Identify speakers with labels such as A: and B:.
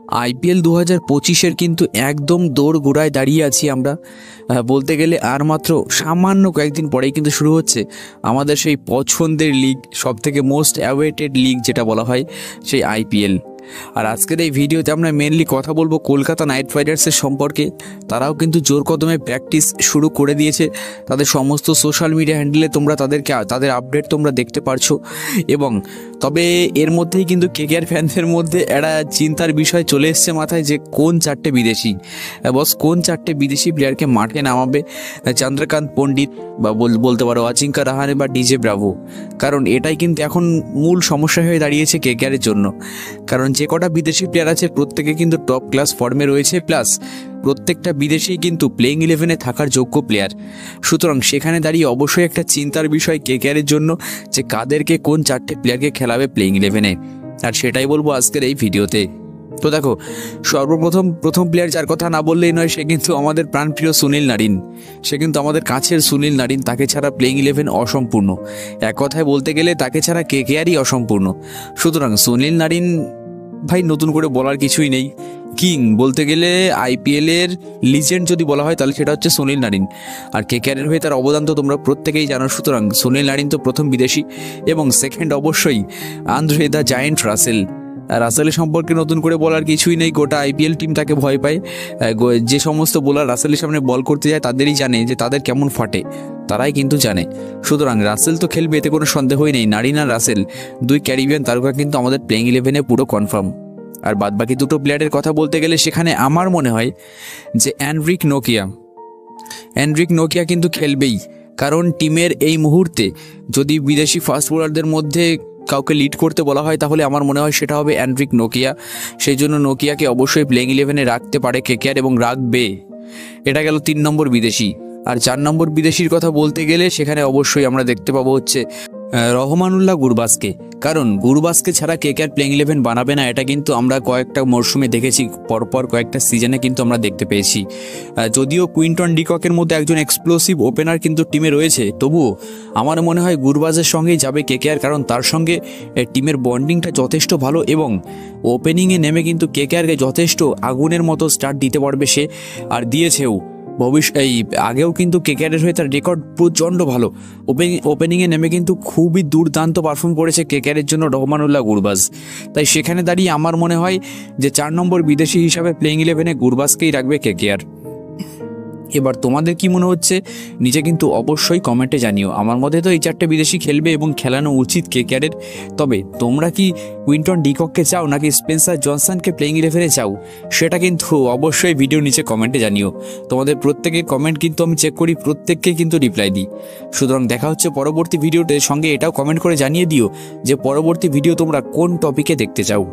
A: IPL 2025-এর কিন্তু একদম দোরগোড়ায় দাঁড়িয়ে আছি আমরা। বলতে গেলে আর মাত্র সামান্য কয়েকদিন পরেই কিন্তু শুরু হচ্ছে আমাদের সেই পছন্দের লিগ, সবথেকে মোস্ট অ্যাওয়েটেড লিগ যেটা বলা হয়, সেই আইপিএল। আর আজকের এই ভিডিওতে আমরা মেনলি কথা বলবো কলকাতা নাইট রাইডার্সের সম্পর্কে। তারাও কিন্তু জোর কদমে প্র্যাকটিস শুরু করে দিয়েছে। তাদের সমস্ত সোশ্যাল মিডিয়া হ্যান্ডেলে তোমরা তাদের আপডেট তোমরা দেখতে পারছো। এবং তবে এর মধ্যেই কিন্তু কেকেআর ফ্যানদের মধ্যে একটা চিন্তার বিষয় চলে এসছে মাথায়, যে কোন চারটে বিদেশি প্লেয়ারকে মাঠে নামাবে চন্দ্রকান্ত পণ্ডিত বা বলতে পারো অজিঙ্কা রাহানে বা ডিজে ব্রাভো। কারণ এটাই কিন্তু এখন মূল সমস্যা হয়ে দাঁড়িয়েছে কেকেআরের জন্য। কারণ যে কটা বিদেশি প্লেয়ার আছে প্রত্যেকে কিন্তু টপ ক্লাস ফর্মে রয়েছে, প্লাস প্রত্যেকটা বিদেশি কিন্তু প্লেইং 11-এ থাকার যোগ্য প্লেয়ার। সুতরাং সেখানে দাঁড়িয়ে অবশ্যই একটা চিন্তার বিষয় কেকেআরের জন্য, যে কাদেরকে কোন চারটে প্লেয়ারকে খেলাবে প্লেইং 11-এ। আর সেটাই বলবো আজকের এই ভিডিওতে। তো দেখো, প্রথম প্লেয়ার যার কথা না বললেই নয়, সে কিন্তু আমাদের প্রাণপ্রিয় সুনীল নারিন। সে কিন্তু আমাদের কাছের সুনীল নারিন। তাকে ছাড়া প্লেইং 11 অসম্পূর্ণ। এক কথায় বলতে গেলে তাকে ছাড়া কেকেআরই অসম্পূর্ণ। সুতরাং সুনীল নারিন ভাই, নতুন করে বলার কিছুই নেই। কিং বলতে গেলে আইপিএলের লিজেন্ড যদি বলা হয় তাহলে সেটা হচ্ছে সুনীল নারিন। আর কেকেআরের হয়ে তার অবদান তো তোমরা প্রত্যেকেই জানো। সুতরাং সুনীল নারিন তো প্রথম বিদেশি, এবং সেকেন্ড অবশ্যই আন্দ্রে দ্য জায়ান্ট রাসেল। রাসেলের সম্পর্কে নতুন করে বলার কিছুই নেই। গোটা আইপিএল টিম তাকে ভয় পায়। যে সমস্ত বোলার রাসেলের সামনে বল করতে যায় তাদেরই জানে যে তাদের কেমন ফাটে, তারাই কিন্তু জানে। সুতরাং রাসেল তো খেলবে, এতে কোনো সন্দেহই নেই। নারিন আর রাসেল দুই ক্যারিবিয়ান তারকা কিন্তু আমাদের প্লেইং 11-এ পুরো কনফার্ম। আর বাদবাকি দুটো প্লেয়ারের কথা বলতে গেলে সেখানে আমার মনে হয় যে এনরিক নোকিয়া কিন্তু খেলবেই। কারণ টিমের এই মুহূর্তে যদি বিদেশি ফাস্ট বোলারদের মধ্যে কাউকে লিড করতে বলা হয় তাহলে আমার মনে হয় সেটা হবে এনরিক নোকিয়া। সেই জন্য নোকিয়াকে অবশ্যই প্লেইং 11-এ রাখতে পারে কেকেআর, এবং রাখবে। এটা গেল 3 নম্বর বিদেশি। আর 4 নম্বর বিদেশির কথা বলতে গেলে সেখানে অবশ্যই আমরা দেখতে পাবো হচ্ছে রহমানুল্লাহ গুরবাজকে। কারণ গুরবাজকে ছাড়া কেকেআর প্লেইং 11 বানাবে না, এটা কিন্তু আমরা কয়েকটা মরশুমে দেখেছি, পরপর কয়েকটা সিজনে কিন্তু আমরা দেখতে পেয়েছি। যদিও কুইন্টন ডিককের মধ্যে একজন এক্সপ্লোসিভ ওপেনার কিন্তু টিমে রয়েছে, তবুও আমার মনে হয় গুরবাজের সঙ্গেই যাবে কেকেআর। কারণ তার সঙ্গে টিমের বন্ডিংটা যথেষ্ট ভালো, এবং ওপেনিংয়ে নেমে কিন্তু কেকেআরকে যথেষ্ট আগুনের মতো স্টার্ট দিতে পারবে সে, আর দিয়েছেও। আগেও কিন্তু কেকেআরের হয়ে তার রেকর্ড প্রচণ্ড ভালো। ওপেনিংয়ে নেমে কিন্তু খুবই দুর্দান্ত পারফর্ম করেছে কেকেআরের জন্য রহমানুল্লাহ গুরবাজ। তাই সেখানে দাঁড়িয়ে আমার মনে হয় যে 4 নম্বর বিদেশি হিসাবে প্লেইং 11-এ গুরবাজকেই রাখবে কেকেআর। এবার তোমাদের কি মনে হচ্ছে নিচে কিন্তু অবশ্যই কমেন্টে জানিও। আমার মধ্যে তো এই 4টে বিদেশি খেলবে এবং খেলানো উচিত কেকেআরের। তবে তোমরা কি কুইন্টন ডিকককে চাও নাকি স্পেন্সার জনসনকে প্লেইং 11-এ চাও, সেটা কিন্তু অবশ্যই ভিডিও নিচে কমেন্টে জানিও। তোমাদের প্রত্যেকের কমেন্ট কিন্তু আমি চেক করি, প্রত্যেককে কিন্তু রিপ্লাই দিই। সুতরাং দেখা হচ্ছে পরবর্তী ভিডিওতে। সঙ্গে এটাও কমেন্ট করে জানিয়ে দিও যে পরবর্তী ভিডিও তোমরা কোন টপিকে দেখতে চাও।